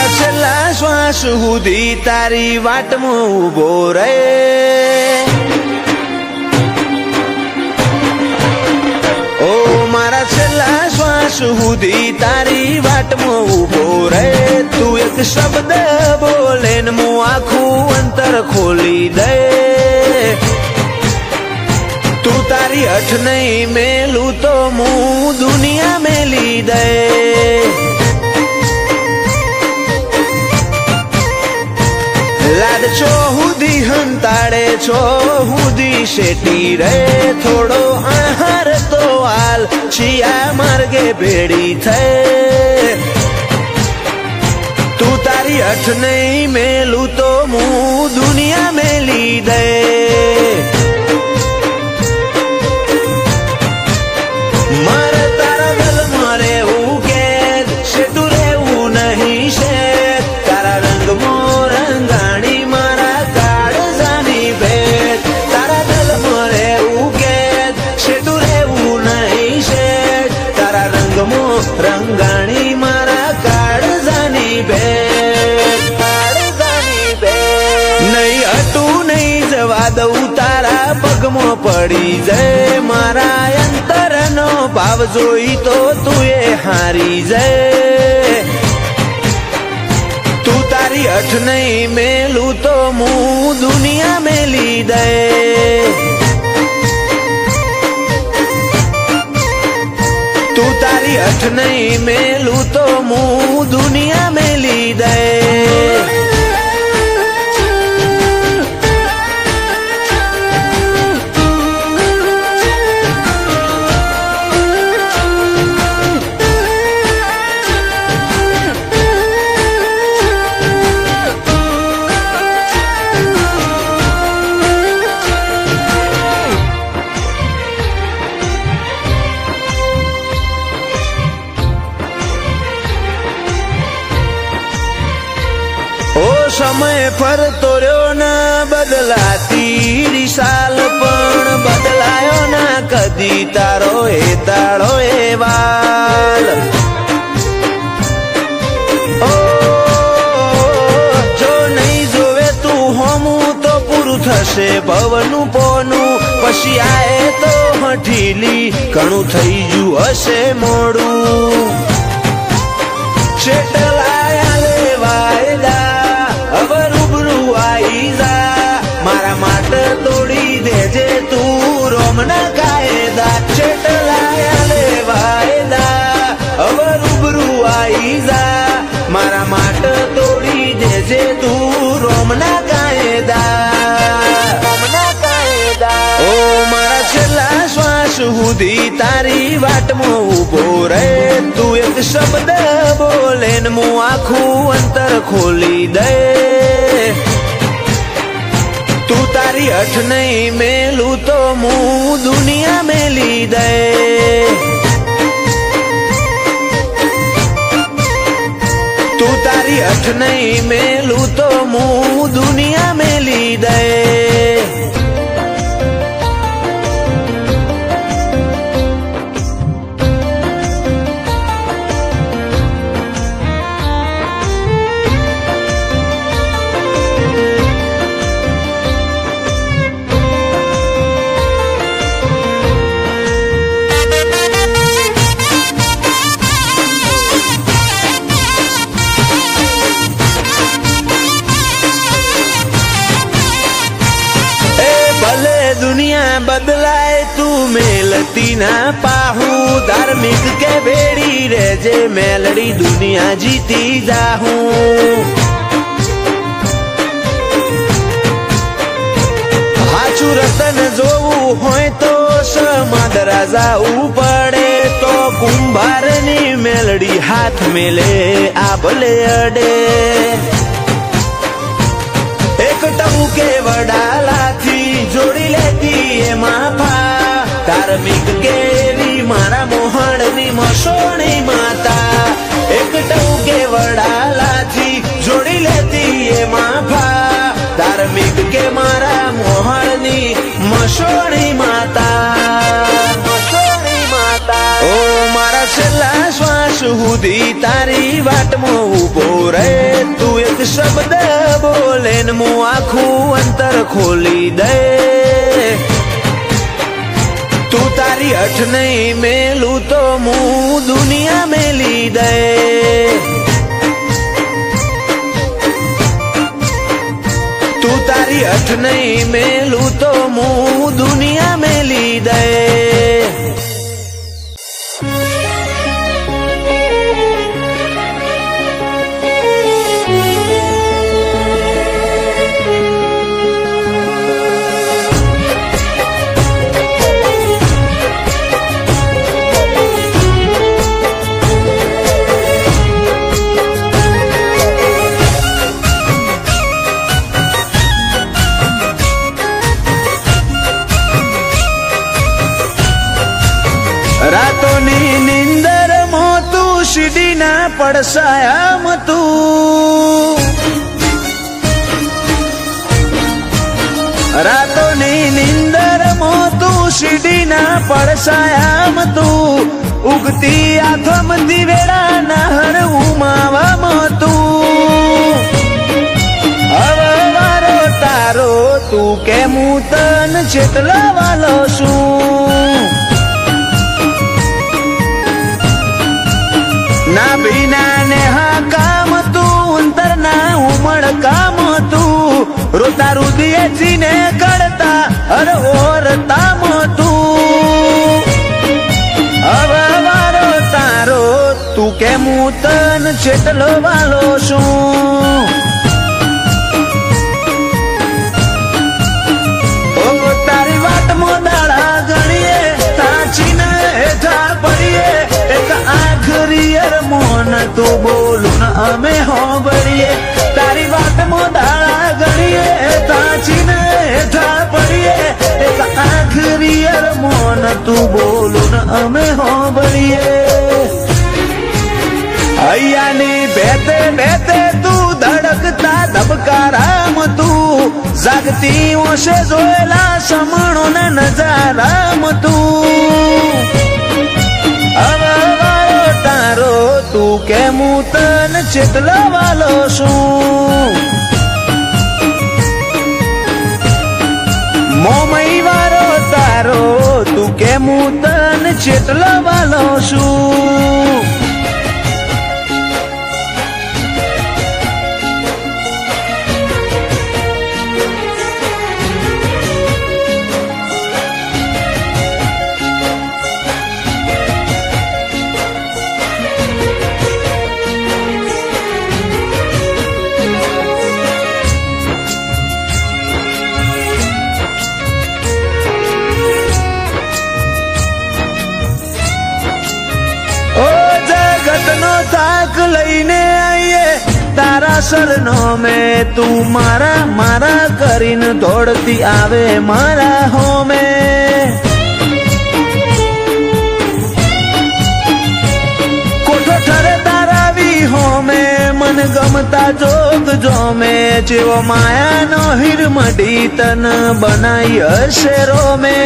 મારા છેલ્લા શ્વાસ સુધી તારી વાટમાં ઊભો રહે. ઓ મારા છેલ્લા શ્વાસ સુધી તારી વાટમાં ઊભો રહે. તું એક શબ્દ બોલે ને હું આખું અંતર ખોલી દે. તું તારી હઠ નહીં મેલું તો હું દુનિયા મેલી દે. લાડ છો હુદી હંતાડે છો હુદી શેટી રે. થોડો આહાર તો હાલ શિયા માર્ગે ભેડી થઈ. તું તારી હઠ નહીં મેલું તો હું દુનિયા મેલી દે. મારે તારા દિલમાં રહેવું કે શેઠું રહેવું નહીં શેઠ. તારા રંગમાં રંગાણી મારા કાળજાની ભેટ. તારા દિલમાં રહેવું કે શેઠું રહેવું નહીં શેઠ. તારા રંગમાં રંગાણી મારા કાળજાની ભેટ. કાળજાની ભેટ નહીં હટું નહીં જવા દઉં તારા પગમાં પડી જાય. મારા અંતરનો ભાવ જોઈ તો તું એ હારી જાય. તું તારી હઠ નહીં મેલું તો હું દુનિયા મેલી દે. તું તારી હઠ નહીં મેલું તો હું દુનિયા મેલી દે. સમય ફરતો રહ્યો ના બદલાતી રિસાલ પણ બદલાયો ના કદી તારો એ તાળો એ વાલ. ઓ જો નહીં જોવે તું હોમું તો પૂરું થશે ભવનું પોનું. પછી આએ તો હઠીલી ઘણું થઈ ગયું હશે મોડું. શેટલાયા લેવાયદા હવે રૂબરૂ આઈ જા. મારા માટે તોડી દેજે તું રોમના કાયદા. છેટલાયા લેવાયદા હવે રૂબરૂ આઈ જા. મારા માટે તોડી દેજે તું રોમના કાયદા. રોમના કાયદા ઓ મારા છેલ્લા શ્વાસ સુધી તારી વાટમાં ઊભો રહે. તું એક શબ્દ બોલે ને હું આખું અંતર ખોલી દે. તું તારી હઠ નહીં મેલું તો હું દુનિયા મેલી દે. તું તારી હઠ નહીં મેલું તો હું દુનિયા મેલી દે. દુનિયા બદલાય તું મેલતી ના પાહું. ધાર્મિક કે ભેડી રેજે મેલડી દુનિયા જીતી જાહું. હાચું રતન જોવું હોય તો સમાદરા જાવું પડે. તો કુંભારની મેલડી હાથ મેલે આ ભલે અડે. એક ટંકે વડાલાથી જોડી લેતી એમાં ફા. ધાર્મિક કેવી મારા મોહણની મસોણી માતા. એક ટંકે વડાલાથી જોડી લેતી એમાં ફા. ધાર્મિક કે મારા મોહણની મસોણી માતા. મસોણી માતા ઓ મારા છેલ્લા શ્વાસ સુધી તારી વાટમાં ઊભો રહે. ખોલી દે તું તારી હઠ નહીં મેલું તો હું દુનિયા મેલી દે તું તારી હઠ નહીં મેલું તો હું દુનિયા મેલી દે રાતોની નિંદર મોતું સીડીના પડસાયા તું રાતોની નિંદર મોતું સીડીના પડસાયા તું ઉગતી આથમતી વેળાના હર ઉમાવા તું હવે વારો તારો તું કેમ હું તન ચેતલા વાલો છું ના ભીના ને હા કામ તું અંતર ના ઉમળ કામ તું રોતા રુદિયે જીને કડતા હર ઓર તામ તું હવે વારો તારો તું કેમ હું તન ચેટલો વાલો છું તારી વાટમાં દાડા ગણીએ તાચીને હેઠા પડીએ એક આખરી મોન તું બોલું ને અમે હોંભળીએ તારી વાટમાં દાડા ગણીએ તાચીને હેઠા પડીએ એક આખરી મોન તું બોલું ને અમે હોંભળીએ હૈયાની બેતે બેતે તું ધડકતા ધબકારામ તું જાગતી ઓશે જોયેલા સમણો ને નજારામ તું હવે વારો તારો તું કેમ હું તન ચેટલો વાલો છું મોમઈ વારો તારો તું કેમ હું તન ચેટલો વાલો છું થાક લઈને આઈએ તારા સરનો મેં તું મારા મારા કરીને દોડતી આવે મારા હોમે કોઠો ઠરે તારા વી હોમે મન ગમતા જોગ જોમે જેવો માયાનો હિરમડી તન બનાઈ હશે રોમે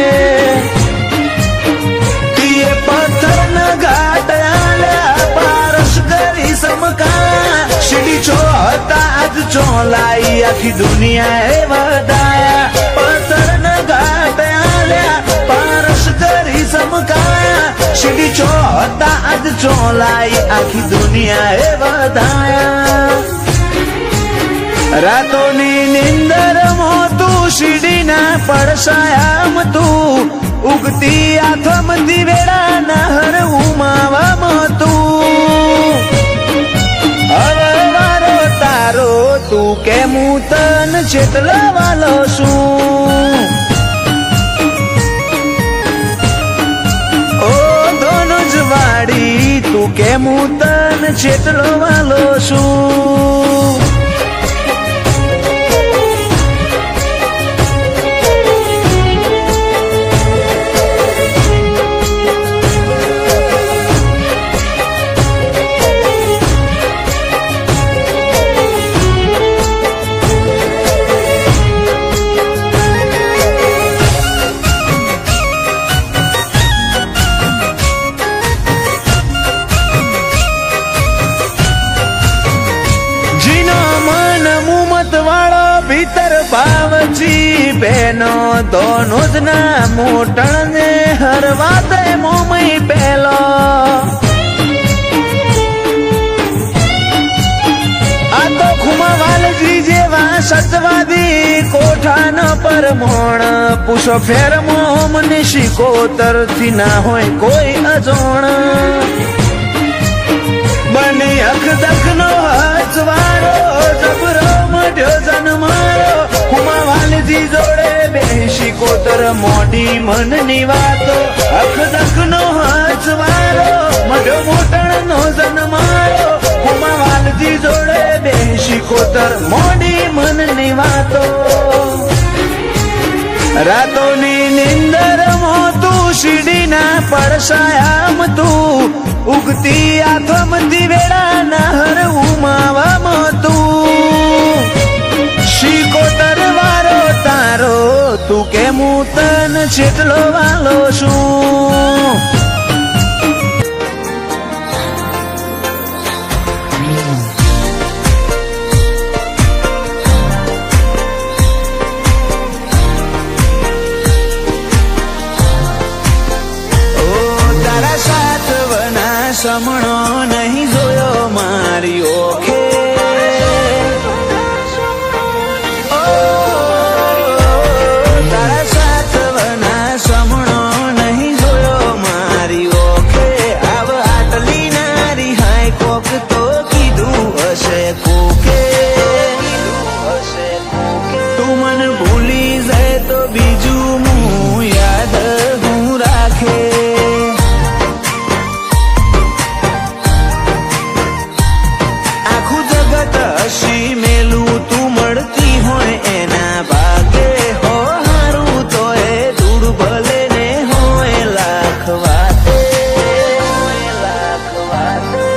તીએ પથ્થર ન ઘાટ સીડી છો હતા આજ ચોલાઈ આખી દુનિયા એ વધાયા પથ્થર ન ઘાટ આલ્યા પારસ કરી સમકાયા સીડી છો હતા આજ ચોલાઈ આખી દુનિયા એ વધાયા રાતોની નિંદર મોતું સીડીના પડસાયા તું ઉગતી આથમતી વેળાના હર ઉમાવા તું હવે વારો તારો તું કેમ હું તન ચેટલો વાલો છું ઓ ધોનુજ વાડી તું કેમ હું તન ચેટલો વાલો છું કિંમત વાળો ભીતર ભાવજી બેનો દોનો જ ના મોટણ ને હર વાતે મોમઈ પેલો આ તો ખુમાવાલજી જેવા સતવાદી કોઠાનો પરમોણ પૂછો ફેર મોમને શિકોતર થી ના હોય કોઈ અજોણ બને અખદખ નો હચવાળો જબરો મઢ્યો જન્મારો ખુમાવાલજી જોડે બેસી કોતર મોઢી મનની વાતો અખદખ નો હચવાળો મઢ્યો મોટણ નો જન્મારો ખુમાવાલજી જોડે બેસી કોતર મોઢી મનની વાતો રાતોની નિંદર મોતું શીડીના પડસાયામ તું ઉગતી આથમતી વેળા ના હર ઉમાવામાં તું શીકોતર વારો તારો તું કેમ તન છેટલો વાલો છું સમણો નહીં જોયો મારી ઓખે તારા સાતવના સમણો નહીં જોયો મારી ઓખે આવ આટલી નારી હાય કોક તો કીધું હશે કોકે તું મન ભૂલી જાય તો બીજું હું યાદ હું રાખે મેલું તું મળતી હોય એના ભાગે હો હારું તો એ દૂર ભલે ને હોય લાખ વાતે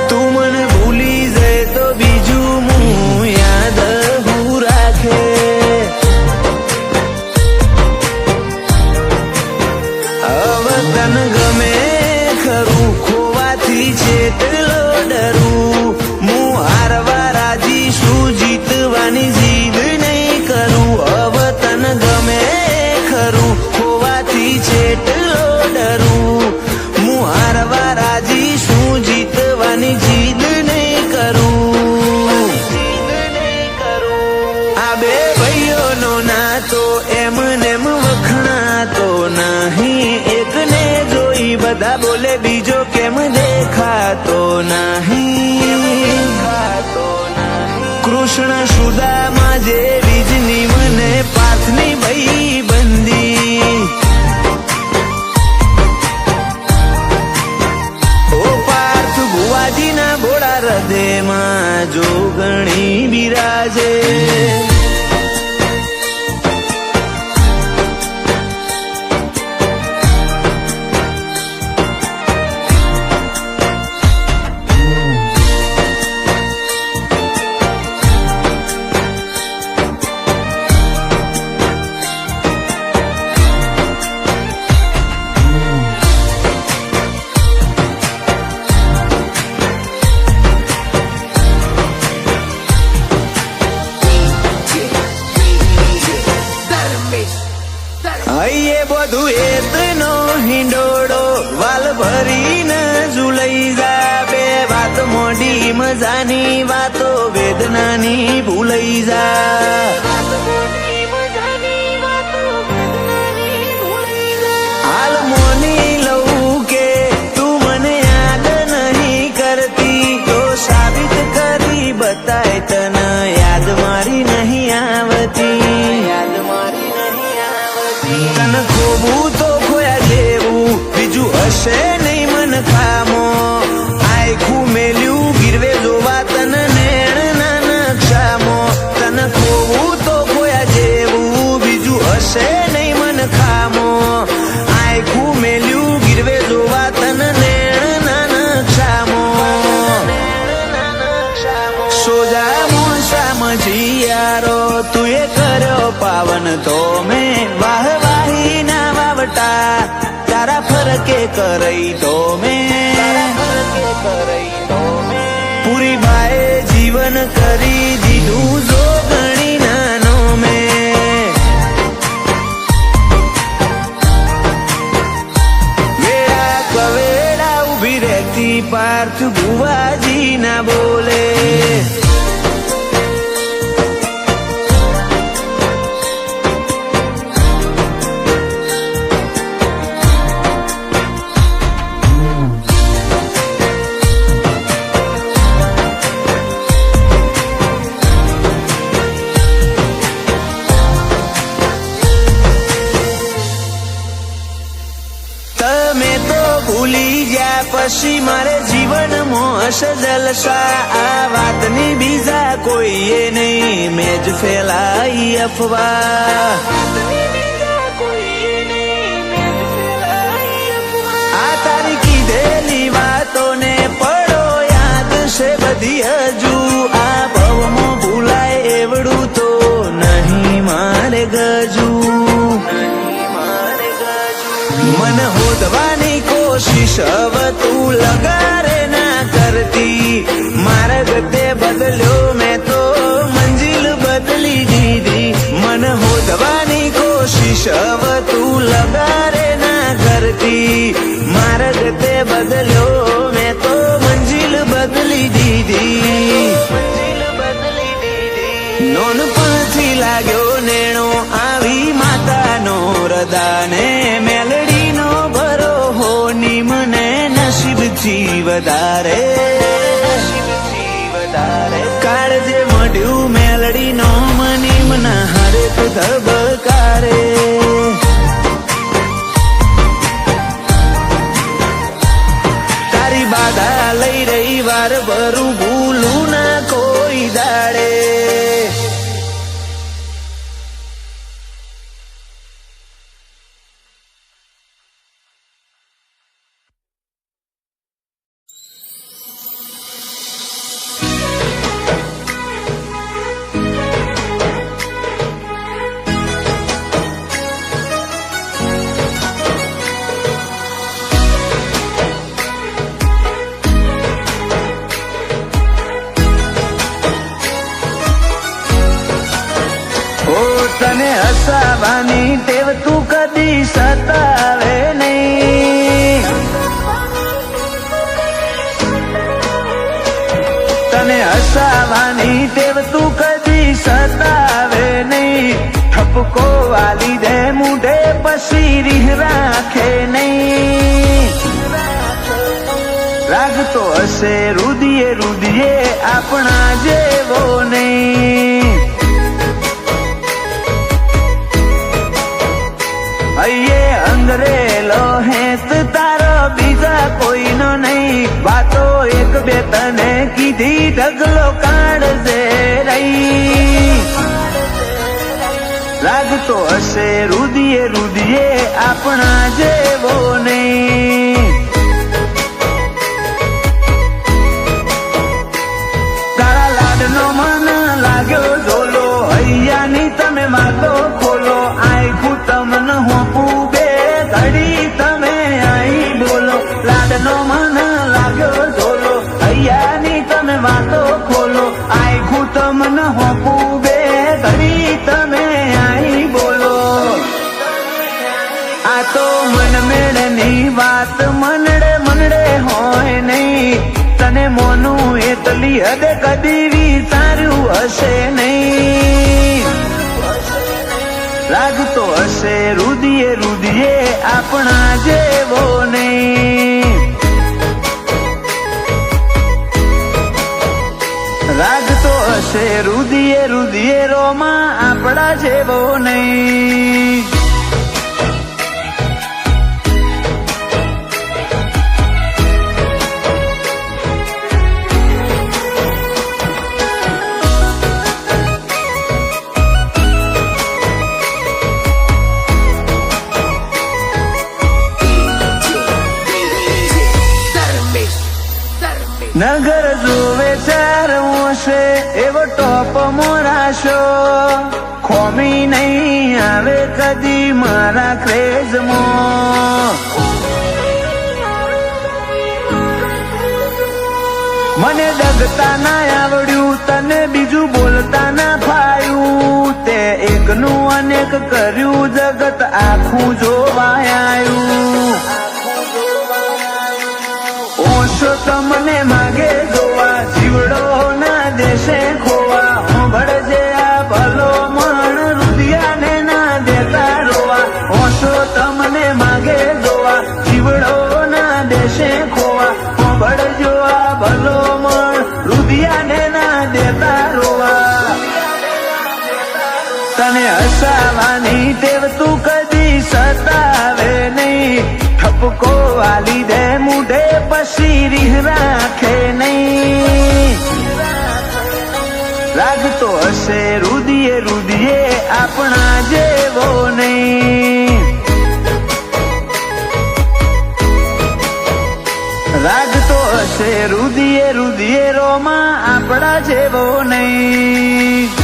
તું મને ભૂલી જાય તો બીજું હું યાદ હું રાખે હવે તન ગમે ખરું ખોવાથી જેટલો ડરું હું હારવા રાજી શું જીતવાની જીદ નહીં કરું હવે તન ગમે ખરું ખોવાથી જેટલો ડરું હું હારવા રાજી શું જીતવાની જીદ નહીં કરું આ બે ભાઈઓનો નાતો એમનેમ વખણાતો નહીં એકને જોઈ બધા બોલે બીજો કેમ દેખાતો નહીં કૃષ્ણ સુદામા જે બીજની મને પાથની ભઈ બંદી ઓ પાર્થ ભુવાજીના ભોળા હૃદયમાં જોગણી બિરાજે હૈયે બધું એતનો હિંડોળો વાલ ભરીને ઝૂલઈ જા બે વાત મોડી મજાની વાતો વેદનાની ભૂલઈ જા હાલ મોની લઉં કે તું મને યાદ નહીં કરતી તો સાબિત કરી બતાય તને યાદ મારી નહીં આવતી તને ખોબું તો ખોયા જેવું બીજું હશે નહીં મન ખામો આખું મેલ્યું ગીરવે જોવા તને નેણ ના નક્ષામો તને ખોબું તો ખોયા જેવું બીજું હશે નહીં મન ખામો આખું મેલ્યું ગીરવે જોવા તને નેણ ના નક્ષામો સોજા મોસા મજી યારો તું એ કર્યો પાવન તો મેં વાહ તારા ફરકે કરઈ તો મેં પૂરી બાએ જીવન કરી દીધું જો ગણી પછી મારે જીવનમાં હશે જલસા. આ વાતની બીજા કોઈએ નહીં, મેં જ ફેલાઈ અફવા. આ તારી કીધેલી વાતોને પડો યાદ છે બધી હજુ. આ ભવમાં ભૂલાય એવડું તો નહીં મારે ગજુ. મન હોદવાની કોશિશ હવે તું લગારે ના કરતી. માર્ગ તે બદલ્યો મેં તો મંજિલ બદલી દીધી. મન હોદવાની કોશિશ હવે તું લગારે ના કરતી. માર્ગ તે બદલ્યો મેં તો મંજિલ બદલી દીધી. નોનપણથી લાગ્યો નેણો આવી માતાનો રદાને. મેલડીનો ભરોહો નિમને નસીબથી વધારે. કાળજે મળ્યું મેલડીનો મનીમના હરેક ધબકારે. તારી બાધા લઈ રહી વાર ભરું ભૂલું ના કોઈ દાડે. તને હસાવાની ટેવ તું કદી સતાવે નહીં. તને હસાવાની ટેવ તું કદી સતાવે નહીં. ઠપકો વાલી દે મૂઢે પછી રીહ રાખે નહીં. રાગ તો હશે રુદિયે રુદિયે આપણા જેવો નહીં. અયે અંગરેલો હેત તારો બીજા કોઈનો નહીં. વાતો એક બે તને કીધી ઢગલો કાઢજે રહી. લાગતો હશે રુદિયે રુદિયે આપણા જેવો નહીં. તારા લાડનો મન લાગ્યો ઝોલો. હૈયાની તમે વાતો ખોલો. આખું તમને હોપું બે ઘડી તમે આઈ બોલો. લાડનો મન લાગ્યો ઝોલો. હૈયાની તમે વાતો ખોલો. આખું તમને હોપું બે ઘડી તમે આઈ બોલો. આ તો મન મેળની વાત મનડે મનડે હોય નહીં. તને મોનું એટલી હદે કદી વિચાર્યું હશે નહીં. લાગતો હશે રુદિયે રુદિયે આપણા જેવો નહીં. લાગતો હશે રુદિયે રુદિયે રોમાં આપણા જેવો નહીં. નગર જોવે ચાર છે એવો ટોપ મોરાશો. ખોમી નહીં આવે કદી મારા ક્રેઝમાં. મને ડગતા ના આવડ્યું તને બીજું બોલતા ના ફાયું. તે એકનું અનેક કર્યું જગત આખું જોવાયું. ઓછો તમને માગે જોવા જીવડો ના દેશે ખોવા. ભળજે આ ભલો મણ રુદિયાને ના દેતા રોવા. ઓછો તમને માગે જોવા જીવડો ના દેશે ખોવા. ભળજો આ ભલો મણ રુદિયાને ના દેતા રોવા. તને હસાવાની ટેવ તું કદી સતાવે નહીં. ઠપકો વાલી દે મૂઢે પછી રીહ રાખે નહીં. લાગતો હશે રુદિયે રુદિયે આપણા જેવો નહીં. લાગતો હશે રુદિયે રુદિયે રોમાં આપણા જેવો નહીં.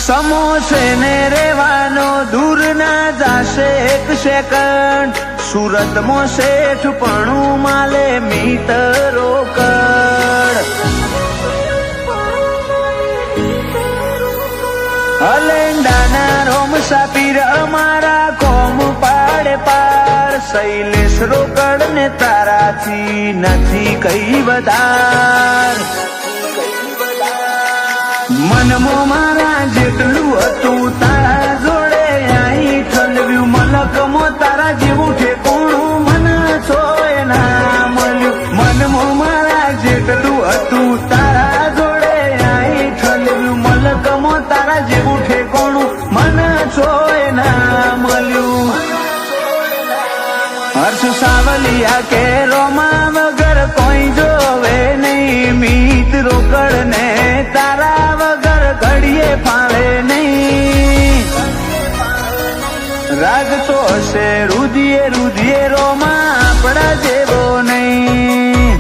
સમોસે ને રેવાનો દૂર ના જાશે એક સેકન્ડ. સુરતમાં શેઠ પણ માલે મીટરો કડ. અલેંડાના રોમ સાપીર અમારા કોમ પાડે પાર. શૈલેષ રોકડ ને તારાથી નથી કઈ વધાર. મનમો મારા જેટલું હતું તારા જોડે આઈ ઠલવ્યું. મલકમો તારા જેવું ઠેકોણું મને છોય ના મળ્યું. મનમો મારા જેટલું હતું તારા જોડે આઈ ઠલવ્યું. મલકમો તારા જેવું ઠેકોણું મને છોય ના મળ્યું. હર્ષ સાવલિયા કે રોમા વગર કોઈ જોવે નહીં. મીત રોકડ ને તારા વગર ઘડીએ ફાવે નહીં. રાગતો હશે રુદિયે રુદિયે રોમાં આપણા જેવો નહીં.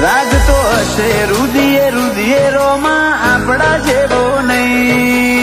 રાગતો હશે રુદિયે રુદિયે રોમાં આપણા જેવો નહીં.